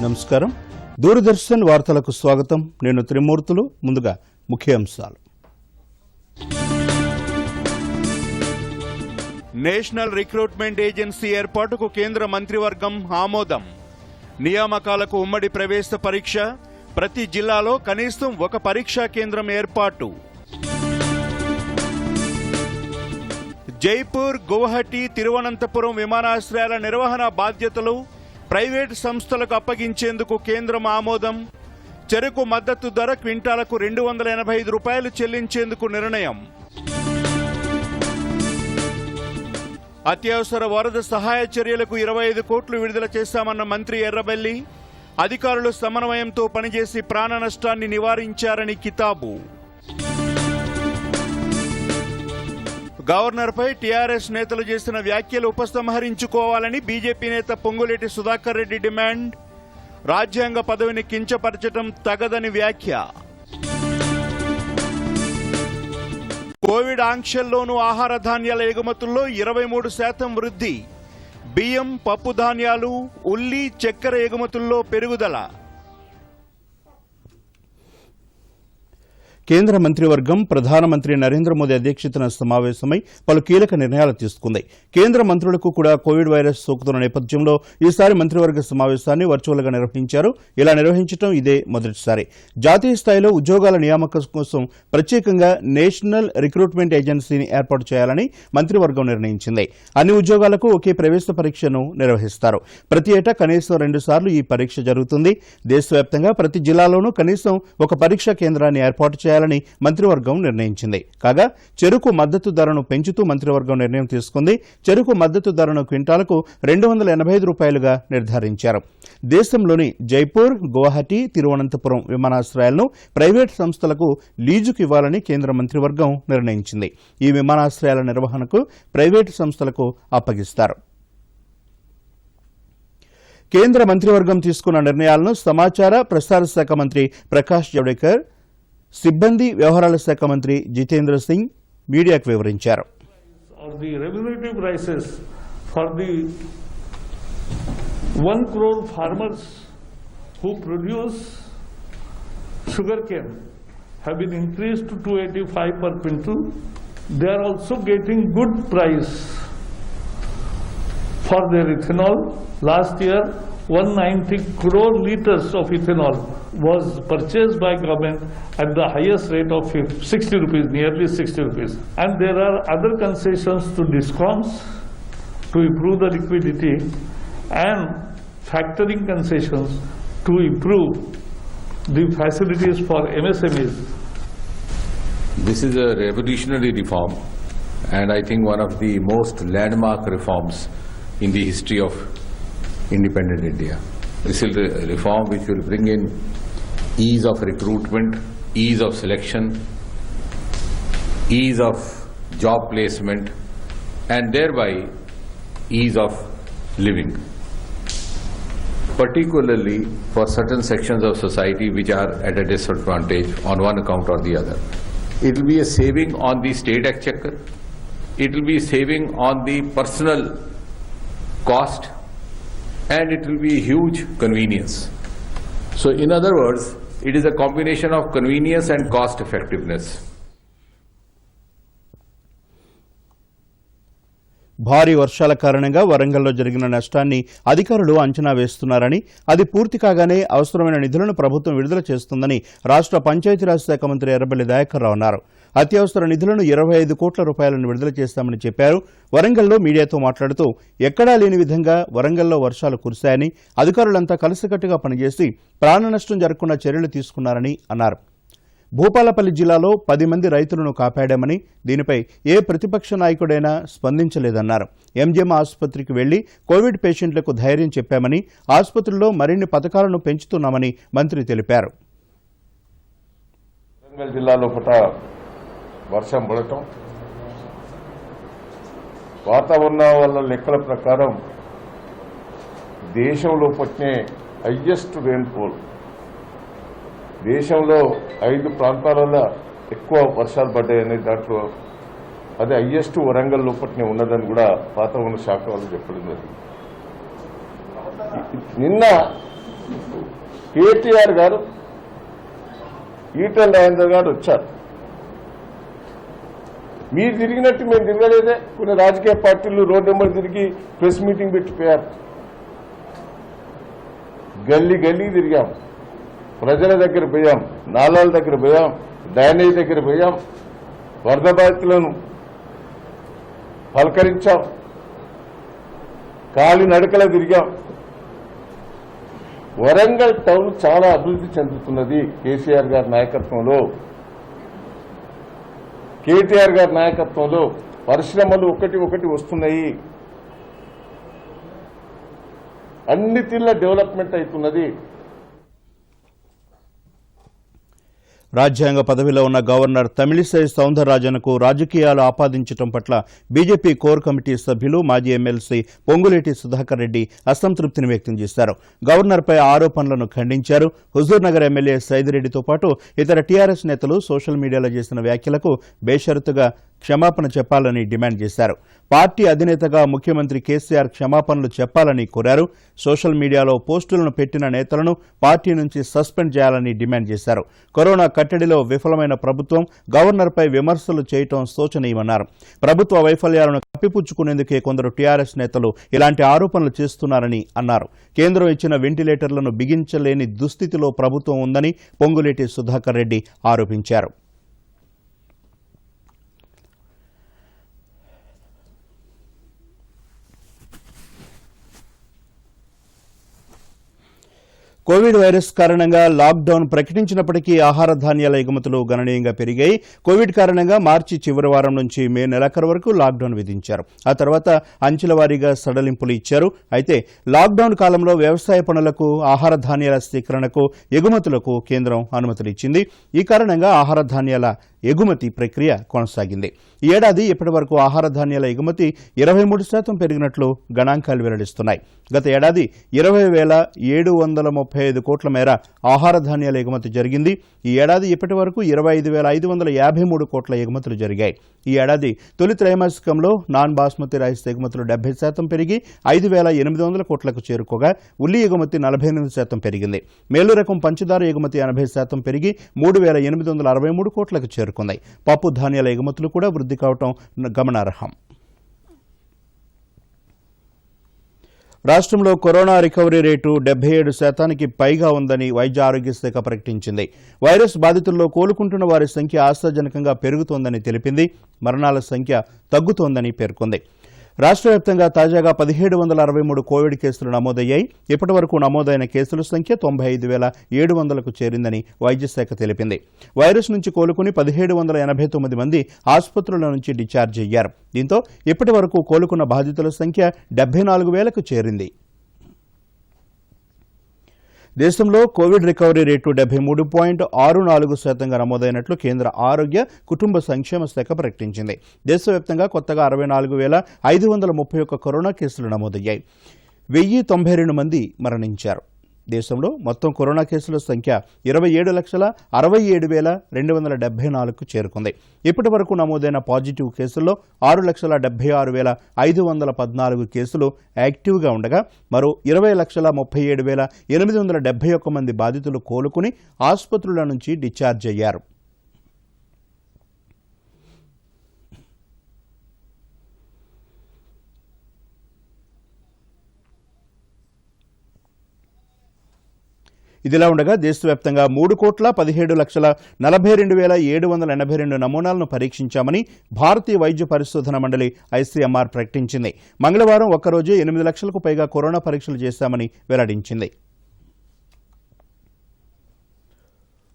నమస్కారం. దూరదర్శన్ వార్తలకు స్వాగతం. నేను త్రిమూర్తులు. ముందుగా ముఖ్యాంశాలు. నేషనల్ రిక్రూట్మెంట్ ఏజెన్సీ ఏర్పాటుకు కేంద్ర మంత్రివర్గం ఆమోదం. నియామకాలకు ఉమ్మడి ప్రవేశ పరీక్ష, ప్రతి జిల్లాలో కనీసం ఒక పరీక్షా కేంద్రం ఏర్పాటు. జైపూర్, గువాహటి, తిరువనంతపురం విమానాశ్రయాల నిర్వహణ బాధ్యతలు ప్రైవేటు సంస్థలకు అప్పగించేందుకు కేంద్రం ఆమోదం. చెరకు మద్దతు ధర క్వింటాలకు 285 రూపాయలు చెల్లించేందుకు నిర్ణయం. అత్యవసర వరద సహాయ చర్యలకు 25 కోట్లు విడుదల చేశామన్న మంత్రి ఎర్రబెల్లి. అధికారులు సమన్వయంతో పనిచేసి ప్రాణ నష్టాన్ని నివారించారని కితాబు. గవర్నర్పై టీఆర్ఎస్ నేతలు చేసిన వ్యాఖ్యలు ఉపసంహరించుకోవాలని బీజేపీ నేత పొంగులేటి సుధాకర్ రెడ్డి డిమాండ్. రాజ్యాంగ పదవిని కించపరచడం తగదని వ్యాఖ్య. కోవిడ్ ఆంక్షల్లోనూ ఆహార ధాన్యాల ఎగుమతుల్లో 23% వృద్ధి. బియ్యం, పప్పు ధాన్యాలు, ఉల్లి, చక్కెర ఎగుమతుల్లో పెరుగుదల. కేంద్ర మంత్రివర్గం ప్రధానమంత్రి నరేంద్ర మోదీ అధ్యక్షతన సమావేశమై పలు కీలక నిర్ణయాలు తీసుకుంది. కేంద్ర మంత్రులకు కూడా కోవిడ్ వైరస్ సోకుతున్న నేపథ్యంలో ఈసారి మంత్రివర్గ సమావేశాన్ని వర్చువల్గా నిర్వహించారు. ఇలా నిర్వహించడం ఇదే మొదటిసారి. జాతీయ స్థాయిలో ఉద్యోగాల నియామకం కోసం ప్రత్యేకంగా నేషనల్ రిక్రూట్మెంట్ ఏజెన్సీని ఏర్పాటు చేయాలని మంత్రివర్గం నిర్ణయించింది. అన్ని ఉద్యోగాలకు ఒకే ప్రవేశ పరీక్షను నిర్వహిస్తారు. ప్రతి ఏటా కనీసం 2 సార్లు ఈ పరీక్ష జరుగుతుంది. దేశవ్యాప్తంగా ప్రతి జిల్లాలోనూ కనీసం ఒక పరీక్షా కేంద్రాన్ని ఏర్పాటు చేయాలని మంత్రివర్గం నిర్ణయించింది. కాగా చెరకు మద్దతు ధరను పెంచుతూ మంత్రివర్గం నిర్ణయం తీసుకుంది. చెరకు మద్దతు ధరను క్వింటాలకు 285 రూపాయలుగా నిర్ధారించారు. దేశంలోని జైపూర్, గువాహటి, తిరువనంతపురం విమానాశ్రయాలను ప్రైవేటు సంస్థలకు లీజుకు ఇవ్వాలని కేంద్ర మంత్రివర్గం నిర్ణయించింది. ఈ విమానాశ్రయాల నిర్వహణకు ప్రైవేటు సంస్థలకు అప్పగిస్తారు. కేంద్ర మంత్రివర్గం తీసుకున్న నిర్ణయాలను సమాచార ప్రసార శాఖ మంత్రి ప్రకాష్ జవడేకర్, సిబ్బంది వ్యవహారాల శాఖ మంత్రి జితేంద్ర సింగ్ మీడియాకు వివరించారు. The remunerative prices for the 1 crore farmers who produce sugarcane have been increased to 285 per quintal. They are also getting good price for their ethanol. Last year 190 crore liters of ethanol was purchased by government at the highest rate of 60 rupees, nearly 60 rupees. And there are other concessions to DISCOMs to improve the liquidity and factoring concessions to improve the facilities for MSMEs. This is a revolutionary reform, and I think one of the most landmark reforms in the history of independent India. This is a reform which will bring in ease of recruitment, ease of selection, ease of job placement, and thereby ease of living, particularly for certain sections of society which are at a disadvantage on one account or the other. It will be a saving on the state exchequer, it will be saving on the personal cost, and it will be a huge convenience. So in other words, it is a combination of convenience and cost effectiveness. భారీ వర్షాల కారణంగా వరంగల్లో జరిగిన నష్టాన్ని అధికారులు అంచనా వేస్తున్నారని, అది పూర్తి కాగానే అవసరమైన నిధులను ప్రభుత్వం విడుదల చేస్తుందని రాష్ట్ర పంచాయతీరాజ్ శాఖ మంత్రి ఎర్రబెల్లి దయాకర్ రావు అన్నారు. అత్యవసర నిధులను 25 కోట్ల రూపాయలను విడుదల చేస్తామని చెప్పారు. వరంగల్లో మీడియాతో మాట్లాడుతూ ఎక్కడా లేని విధంగా వరంగల్లో వర్షాలు కురిశాయని, అధికారులంతా కలిసికట్టుగా పనిచేసి ప్రాణ నష్టం జరగకుండా చర్యలు తీసుకున్నారని అన్నారు. భూపాలపల్లి జిల్లాలో 10 మంది రైతులను కాపాడామని, దీనిపై ఏ ప్రతిపక్ష నాయకుడైనా స్పందించలేదన్నారు. ఎంజిఎం ఆసుపత్రికి వెళ్లి కోవిడ్ పేషెంట్లకు ధైర్యం చెప్పామని, ఆసుపత్రుల్లో మరిన్ని పథకాలను పెంచుతున్నామని మంత్రి తెలిపారు. వరంగల్ జిల్లాలో వర్షం పడటం, వాతావరణ వల్ల లెక్కల ప్రకారం దేశంలో పట్టిన హైయెస్ట్ రెయిన్ఫాల్, దేశంలో 5 ప్రాంతాలలో ఎక్కువ వర్షాలు పడ్డాయనే దాంట్లో అది హైయెస్ట్ వరంగల్ లోపట్నే ఉన్నదని కూడా వాతావరణ శాఖ వాళ్ళు చెప్పడం జరిగింది. నిన్న కేటీఆర్ గారు, ఈటెల రాజేందర్ గారు వచ్చారు. మీరు తిరిగినట్టు మేము తిరగలేదే. కొన్ని రాజకీయ పార్టీలు రోడ్ నెంబర్ తిరిగి ప్రెస్ మీటింగ్ పెట్టిపోయారు. గల్లీ గల్లీ తిరిగాం, ప్రజల దగ్గర పోయాం, నాలాల దగ్గర పోయాం, డ్రైనేజ్ దగ్గర పోయాం, వరద బాధితులను పలకరించాం, కాలి నడకల తిరిగాం. వరంగల్ టౌన్ చాలా అభివృద్ధి చెందుతున్నది కేసీఆర్ గారి నాయకత్వంలో. కేటీఆర్ గారి నాయకత్వంలో పరిశ్రమలు ఒకటి వస్తున్నాయి. అన్ని తీర్ల డెవలప్మెంట్ అవుతున్నది. రాజ్యాంగ పదవిలో ఉన్న గవర్నర్ తమిళిసై సౌందరరాజన్కు రాజకీయాలు ఆపాదించడం పట్ల బీజేపీ కోర్ కమిటీ సభ్యులు మాజీ ఎమ్మెల్సీ పొంగులేటి సుధాకర్ రెడ్డి అసంతృప్తిని వ్యక్తం చేశారు. గవర్నర్పై ఆరోపణలను ఖండించారు. హుజూర్నగర్ ఎమ్మెల్యే సైదిరెడ్డితో పాటు ఇతర టీఆర్ఎస్ నేతలు సోషల్ మీడియాలో చేసిన వ్యాఖ్యలకు బేషరతుగా క్షమాపణ చెప్పాలని డిమాండ్ చేశారు. పార్టీ అధినేతగా ముఖ్యమంత్రి కేసీఆర్ క్షమాపణలు చెప్పాలని కోరారు. సోషల్ మీడియాలో పోస్టులను పెట్టిన నేతలను పార్టీ నుంచి సస్పెండ్ చేయాలని డిమాండ్ చేశారు. కరోనా కట్టడిలో విఫలమైన ప్రభుత్వం గవర్నర్పై విమర్శలు చేయటం శోచనీయమన్నారు. ప్రభుత్వ వైఫల్యాలను కప్పిపుచ్చుకునేందుకే కొందరు టీఆర్ఎస్ నేతలు ఇలాంటి ఆరోపణలు చేస్తున్నారని అన్నారు. కేంద్రం ఇచ్చిన వెంటిలేటర్లను బిగించలేని దుస్థితిలో ప్రభుత్వం ఉందని పొంగులేటి సుధాకర్ రెడ్డి ఆరోపించారు. కోవిడ్ వైరస్ కారణంగా లాక్డౌన్ ప్రకటించినప్పటికీ ఆహార ధాన్యాల ఎగుమతులు గణనీయంగా పెరిగాయి. కోవిడ్ కారణంగా మార్చి చివరి వారం నుంచి మే నెలాఖరు వరకు లాక్డౌన్ విధించారు. ఆ తర్వాత అంచెల వారీగా సడలింపులు ఇచ్చారు. అయితే లాక్డౌన్ కాలంలో వ్యవసాయ పనులకు, ఆహార ధాన్యాల సేకరణకు, ఎగుమతులకు కేంద్రం అనుమతులిచ్చింది. ఈ కారణంగా ఆహార ధాన్యాల ఎగుమతి ప్రక్రియ కొనసాగింది. ఈ ఏడాది ఇప్పటి వరకు ఆహార ధాన్యాల ఎగుమతి 23% పెరిగినట్లు గణాంకాలు వెల్లడిస్తున్నాయి. గత ఏడాది 20,735 కోట్ల మేర ఆహార ధాన్యాల ఎగుమతి జరిగింది. ఈ ఏడాది ఇప్పటి వరకు 25,553 కోట్ల ఎగుమతులు జరిగాయి. ఈ ఏడాది తొలి త్రైమాసికంలో నాన్ బాస్మతి రైస్ ఎగుమతులు 70% పెరిగి 5,800 కోట్లకు చేరుకోగా ఉల్లి ఎగుమతి 48% పెరిగింది. మేలు రకం పంచదార ఎగుమతి 80% పెరిగి 3,863 కోట్లకు చేరుకుంది. పప్పు ధాన్యాల ఎగుమతులు కూడా వృద్ధి కావటం గమనార్హం. రాష్ట్రంలో కరోనా రికవరీ రేటు 77% పైగా ఉందని వైద్య ఆరోగ్య శాఖ ప్రకటించింది. వైరస్ బాధితుల్లో కోలుకుంటున్న వారి సంఖ్య ఆశాజనకంగా పెరుగుతోందని తెలిపింది. మరణాల సంఖ్య తగ్గుతోందని పేర్కొంది. రాష్ట్ర వ్యాప్తంగా తాజాగా 1,763 కోవిడ్ కేసులు నమోదయ్యాయి. ఇప్పటి వరకు నమోదైన కేసుల సంఖ్య 95,700కు చేరిందని వైద్య శాఖ తెలిపింది. వైరస్ నుంచి కోలుకుని 1,789 మంది ఆసుపత్రుల నుంచి డిశ్చార్జ్ అయ్యారు. దీంతో ఇప్పటి వరకు కోలుకున్న బాధితుల సంఖ్య 74,000కు చేరింది. దేశంలో కోవిడ్ రికవరీ రేటు 73.64%గా నమోదైనట్లు కేంద్ర ఆరోగ్య కుటుంబ సంక్షేమ శాఖ ప్రకటించింది. దేశవ్యాప్తంగా కొత్తగా 64,531 కరోనా కేసులు నమోదయ్యాయి. 1,092 మంది మరణించారు. దేశంలో మొత్తం కరోనా కేసుల సంఖ్య 27,67,274కు చేరుకుంది. ఇప్పటి వరకు నమోదైన పాజిటివ్ కేసుల్లో 6,76,514 కేసులు యాక్టివ్గా ఉండగా మరో 20,37,871 మంది బాధితులు కోలుకుని ఆసుపత్రుల నుంచి డిశ్చార్జ్ అయ్యారు. ఇదిలా ఉండగా దేశవ్యాప్తంగా 3,17,42,782 నమూనాలను పరీక్షించామని భారతీయ వైద్య పరిశోధన మండలి ఐసీఎంఆర్ ప్రకటించింది. మంగళవారం ఒక్కరోజే 8 లక్షలకు పైగా కరోనా పరీక్షలు చేశామని వెల్లడించింది.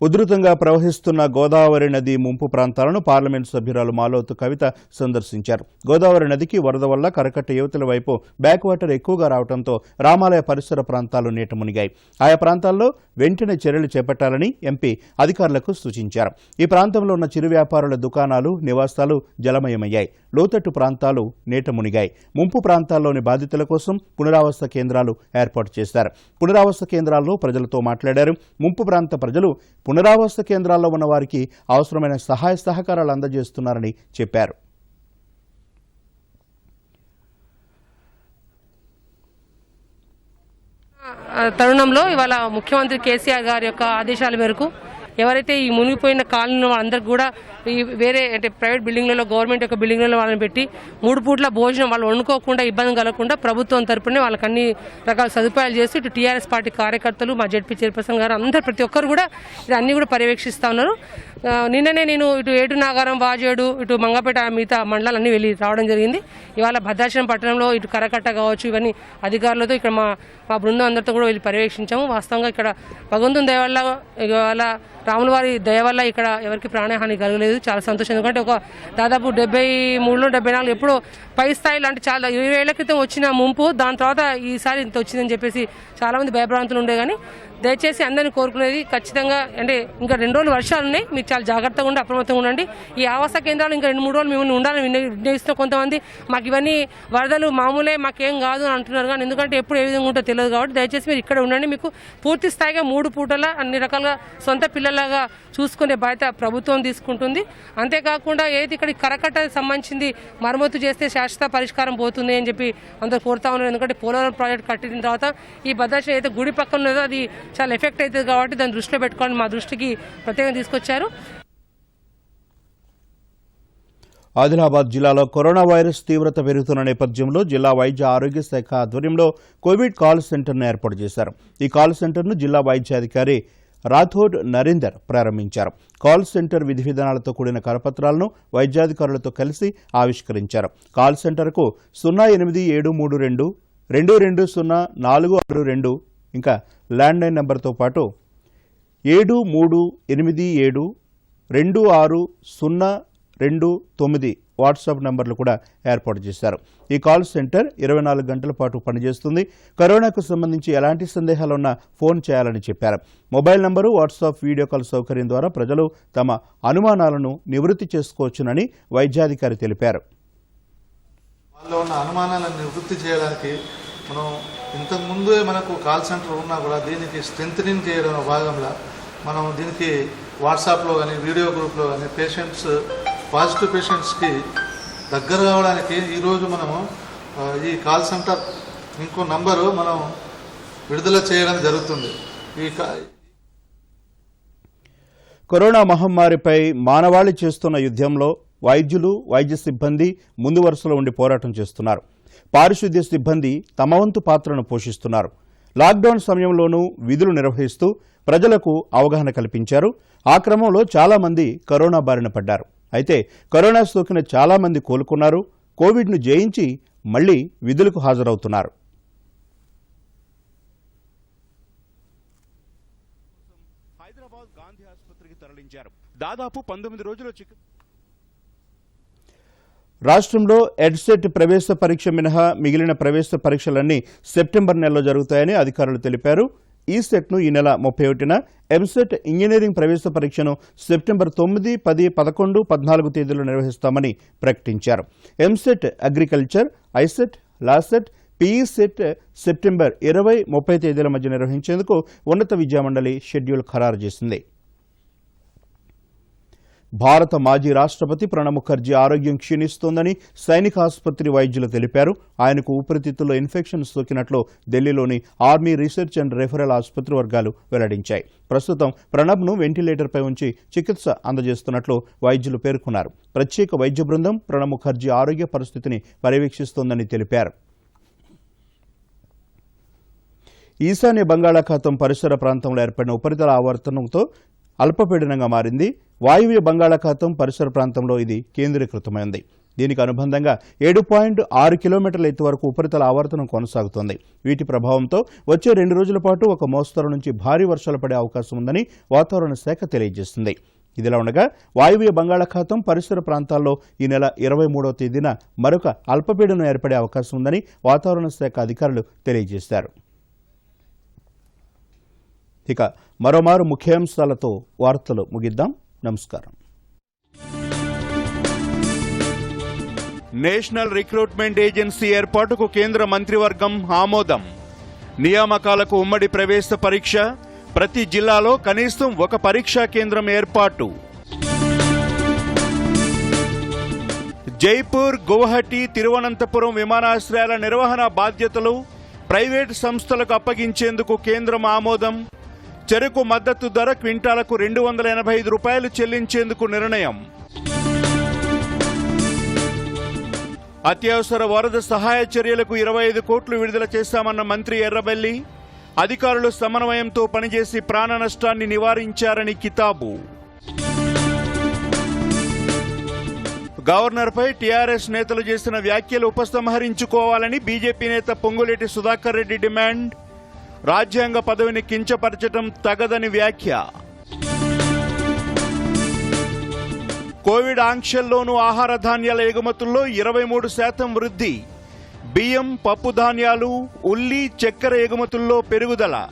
ఉధృతంగా ప్రవహిస్తున్న గోదావరి నది ముంపు ప్రాంతాలను పార్లమెంటు సభ్యురాలు మాలోతు కవిత సందర్శించారు. గోదావరి నదికి వరద వల్ల కరకట్ట యువతల వైపు బ్యాక్ వాటర్ ఎక్కువగా రావడంతో రామాలయ పరిసర ప్రాంతాలు నీట మునిగాయి. ఆయా ప్రాంతాల్లో వెంటనే చర్యలు చేపట్టాలని ఎంపీ అధికారులకు సూచించారు. ఈ ప్రాంతంలో ఉన్న చిరు వ్యాపారుల దుకాణాలు, నివాసాలు జలమయమయ్యాయి. లోతట్టు ప్రాంతాలు నీట మునిగాయి. ముంపు ప్రాంతాల్లోని బాధితుల కోసం పునరావాస కేంద్రాలు ఏర్పాటు చేశారు. పునరావాస కేంద్రాల్లో ప్రజలతో మాట్లాడారు. ముంపు ప్రాంత ప్రజలు పునరావాస కేంద్రాల్లో ఉన్న వారికి అవసరమైన సహాయ సహకారాలు అందజేస్తున్నారని చెప్పారు. తరుణంలో ఇవాళ ముఖ్యమంత్రి కేసీఆర్ గారి యొక్క ఆదేశాల మేరకు ఎవరైతే ఈ మునిగిపోయిన కాలనీ వాళ్ళందరికీ కూడా ఈ వేరే అంటే ప్రైవేట్ బిల్డింగ్లలో గవర్నమెంట్ యొక్క బిల్డింగ్లలో వాళ్ళని పెట్టి 3 పూట్ల భోజనం వాళ్ళు వండుకోకుండా ఇబ్బంది కలగకుండా ప్రభుత్వం తరపునే వాళ్ళకి అన్ని రకాల సదుపాయాలు చేస్తూ ఇటు టీఆర్ఎస్ పార్టీ కార్యకర్తలు మా జెడ్పీ చైర్పర్సన్ గారు అందరూ ప్రతి ఒక్కరు కూడా ఇది అన్ని కూడా పర్యవేక్షిస్తూ ఉన్నారు. నిన్ననే నేను ఇటు ఏటు నాగారం వాజేడు ఇటు మంగపేట మిగతా మండలాలన్నీ వెళ్ళి రావడం జరిగింది. ఇవాళ భద్రాచలం పట్టణంలో ఇటు కరకట్ట కావచ్చు ఇవన్నీ అధికారులతో ఇక్కడ మా బృందం అందరితో కూడా వెళ్ళి పర్యవేక్షించాము. వాస్తవంగా ఇక్కడ భగవంతుని దయ వల్ల ఇవాళ రాముల వారి దయ వల్ల ఇక్కడ ఎవరికి ప్రాణహాని కలగలేదు. చాలా సంతోషం. ఎందుకంటే ఒక దాదాపు 73 74 ఎప్పుడో పై స్థాయిలో అంటే చాలా 20 ఏళ్ల క్రితం వచ్చిన ముంపు దాని తర్వాత ఈసారి ఇంత వచ్చిందని చెప్పేసి చాలామంది భయభ్రాంతులు ఉండే. కానీ దయచేసి అందరినీ కోరుకునేది ఖచ్చితంగా అంటే ఇంకా 2 రోజులు వర్షాలు ఉన్నాయి, మీరు చాలా జాగ్రత్తగా ఉండి అప్రమత్తంగా ఉండండి. ఈ ఆవాస కేంద్రాలు ఇంకా 2-3 రోజులు మేము ఉండాలని నిర్ణయిస్తున్న కొంతమంది మాకు ఇవన్నీ వరదలు మామూలే మాకేం కాదు అని అంటున్నారు. కానీ ఎందుకంటే ఎప్పుడు ఏ విధంగా ఉంటుందో తెలియదు కాబట్టి దయచేసి మీరు ఇక్కడ ఉండండి. మీకు పూర్తి స్థాయిగా 3 పూటల అన్ని రకాలుగా సొంత పిల్లలాగా చూసుకునే బాధ్యత ప్రభుత్వం తీసుకుంటుంది. అంతేకాకుండా ఏది ఇక్కడ కరకట్ట సంబంధించింది మరమ్మతు చేస్తే శాశ్వత పరిష్కారం పోతుంది అని చెప్పి అందరూ కోరుతా ఉన్నారు. ఎందుకంటే పోలవరం ప్రాజెక్ట్ కట్టిన తర్వాత ఈ భద్రాచలం అయితే గుడి పక్కన ఉన్నదో అది చాలా ఎఫెక్ట్ అవుతుంది కాబట్టి దాన్ని దృష్టిలో పెట్టుకోవాలని మా దృష్టికి ప్రత్యేకంగా తీసుకొచ్చారు. ఆదిలాబాద్ జిల్లాలో కరోనా వైరస్ తీవ్రత పెరుగుతున్న నేపథ్యంలో జిల్లా వైద్య ఆరోగ్య శాఖ ఆధ్వర్యంలో కోవిడ్ కాల్ సెంటర్ను ఏర్పాటు చేశారు. ఈ కాల్ సెంటర్ను జిల్లా వైద్యాధికారి రాథోడ్ నరేందర్ ప్రారంభించారు. కాల్ సెంటర్ విధి విధానాలతో కూడిన కరపత్రాలను వైద్యాధికారులతో కలిసి ఆవిష్కరించారు. కాల్ సెంటర్కు 08732 220 ఇంకా ల్యాండ్లైన్ నెంబర్తో పాటు 7387 26029 వాట్సాప్ నంబర్లు కూడా ఏర్పాటు చేశారు. ఈ కాల్ సెంటర్ 24 గంటల పాటు పనిచేస్తుంది. కరోనాకు సంబంధించి ఎలాంటి సందేహాలున్నా ఫోన్ చేయాలని చెప్పారు. Mobile number, WhatsApp video call సౌకర్యం ద్వారా ప్రజలు తమ అనుమానాలను నివృత్తి చేసుకోవచ్చునని వైద్యాధికారి తెలిపారు. వాళ్ళలో ఉన్న అనుమానాలను నివృత్తి చేయడానికి మనం ఇంతకుముందే మనకు కాల్ సెంటర్ ఉన్నా కూడా దీనికి స్ట్రెంథనింగ్ చేయడం భాగంలో మనం దీనికి వాట్సాప్లో కానీ వీడియో గ్రూప్లో కానీ పాజిటివ్ పేషెంట్స్కి దగ్గర కావడానికి ఈరోజు మనము ఈ కాల్ సెంటర్ ఇంకో నంబరు మనం విడుదల చేయడం జరుగుతుంది. కరోనా మహమ్మారిపై మానవాళి చేస్తున్న యుద్ధంలో వైద్యులు, వైద్య సిబ్బంది ముందు వరుసలో ఉండి పోరాటం చేస్తున్నారు. పారిశుద్ధ్య సిబ్బంది తమ వంతు పాత్రను పోషిస్తున్నారు. లాక్డౌన్ సమయంలోనూ విధులు నిర్వహిస్తూ ప్రజలకు అవగాహన కల్పించారు. ఆ క్రమంలో చాలామంది కరోనా బారిన పడ్డారు. అయితే కరోనా సోకిన చాలామంది కోలుకున్నారు. కోవిడ్ను జయించి మళ్లీ విధులకు హాజరవుతున్నారు. హైదరాబాద్ గాంధీ ఆసుపత్రికి తరలించారు. దాదాపు 19 రోజుల రాష్ట్రంలో ఎడ్సెట్ ప్రవేశ పరీక్ష మినహా మిగిలిన ప్రవేశ పరీక్షలన్నీ సెప్టెంబర్ నెలలో జరుగుతాయని అధికారులు తెలిపారు. ఈ సెట్ను ఈ నెల 31న, ఎంసెట్ ఇంజనీరింగ్ ప్రవేశ పరీక్షను సెప్టెంబర్ 9, 10, 11, 14 తేదీల్లో నిర్వహిస్తామని ప్రకటించారు. EAMCET agriculture, ICET, LAWCET, PECET September 20, 30 తేదీల మధ్య నిర్వహించేందుకు ఉన్నత విద్యామండలి షెడ్యూల్ ఖరారు చేసింది. భారత మాజీ రాష్ట్రపతి ప్రణబ్ ముఖర్జీ ఆరోగ్యం క్షీణిస్తోందని సైనిక ఆసుపత్రి వైద్యులు తెలిపారు. ఆయనకు ఊపిరితిత్తుల్లో ఇన్ఫెక్షన్ సోకినట్లు ఢిల్లీలోని ఆర్మీ రీసెర్చ్ అండ్ రెఫరల్ ఆసుపత్రి వర్గాలు వెల్లడించాయి. ప్రస్తుతం ప్రణబ్ను వెంటిలేటర్పై ఉంచి చికిత్స అందజేస్తున్నట్లు వైద్యులు పేర్కొన్నారు. ప్రత్యేక వైద్య బృందం ప్రణబ్ ముఖర్జీ ఆరోగ్య పరిస్థితిని పర్యవేక్షిస్తోందని తెలిపారు. ఈశాన్య బంగాళాఖాతం పరిసర ప్రాంతంలో ఏర్పడిన ఉపరితల ఆవర్తనంతో అల్పపీడనంగా మారింది. వాయువ్య బంగాళాఖాతం పరిసర ప్రాంతంలో ఇది కేంద్రీకృతమైంది. దీనికి అనుబంధంగా 7.6 కిలోమీటర్ల ఎత్తు వరకు ఉపరితల ఆవర్తనం కొనసాగుతోంది. వీటి ప్రభావంతో వచ్చే 2 రోజుల పాటు ఒక మోస్తరు నుంచి భారీ వర్షాలు పడే అవకాశం ఉందని వాతావరణ శాఖ తెలియజేసింది. ఇదిలా ఉండగా వాయువ్య బంగాళాఖాతం పరిసర ప్రాంతాల్లో ఈ నెల 23వ తేదీన మరొక అల్పపీడనం ఏర్పడే అవకాశం ఉందని వాతావరణ శాఖ అధికారులు తెలియజేశారు. ఇక మరోమారు ముఖ్యాంశాలతో వార్తలు ముగిద్దాం. నమస్కారం. నేషనల్ రిక్రూట్మెంట్ ఏజెన్సీ ఏర్పాటుకు కేంద్ర మంత్రివర్గం ఆమోదం. నియామకాలకు ఉమ్మడి ప్రవేశ పరీక్ష, ప్రతి జిల్లాలో కనీసం ఒక పరీక్షా కేంద్రం ఏర్పాటు. జైపూర్, గువాహటి, తిరువనంతపురం విమానాశ్రయాల నిర్వహణ బాధ్యతలు ప్రైవేటు సంస్థలకు అప్పగించేందుకు కేంద్రం ఆమోదం. చెరకు మద్దతు ధర క్వింటాలకు 285 రూపాయలు చెల్లించేందుకు నిర్ణయం. అత్యవసర వరద సహాయ చర్యలకు 25 కోట్లు విడుదల చేశామన్న మంత్రి ఎర్రబెల్లి. అధికారులు సమన్వయంతో పనిచేసి ప్రాణ నష్టాన్ని నివారించారని కితాబు. గవర్నర్పై టీఆర్ఎస్ నేతలు చేసిన వ్యాఖ్యలు ఉపసంహరించుకోవాలని బీజేపీ నేత పొంగులేటి సుధాకర్ రెడ్డి డిమాండ్. రాజ్యాంగ పదవిని కించపరచడం తగదని వ్యాఖ్య. కోవిడ్ ఆంక్షల్లోనూ ఆహార ధాన్యాల ఎగుమతుల్లో 23% వృద్ధి. బియ్యం, పప్పు ధాన్యాలు, ఉల్లి, చక్కెర ఎగుమతుల్లో పెరుగుదల.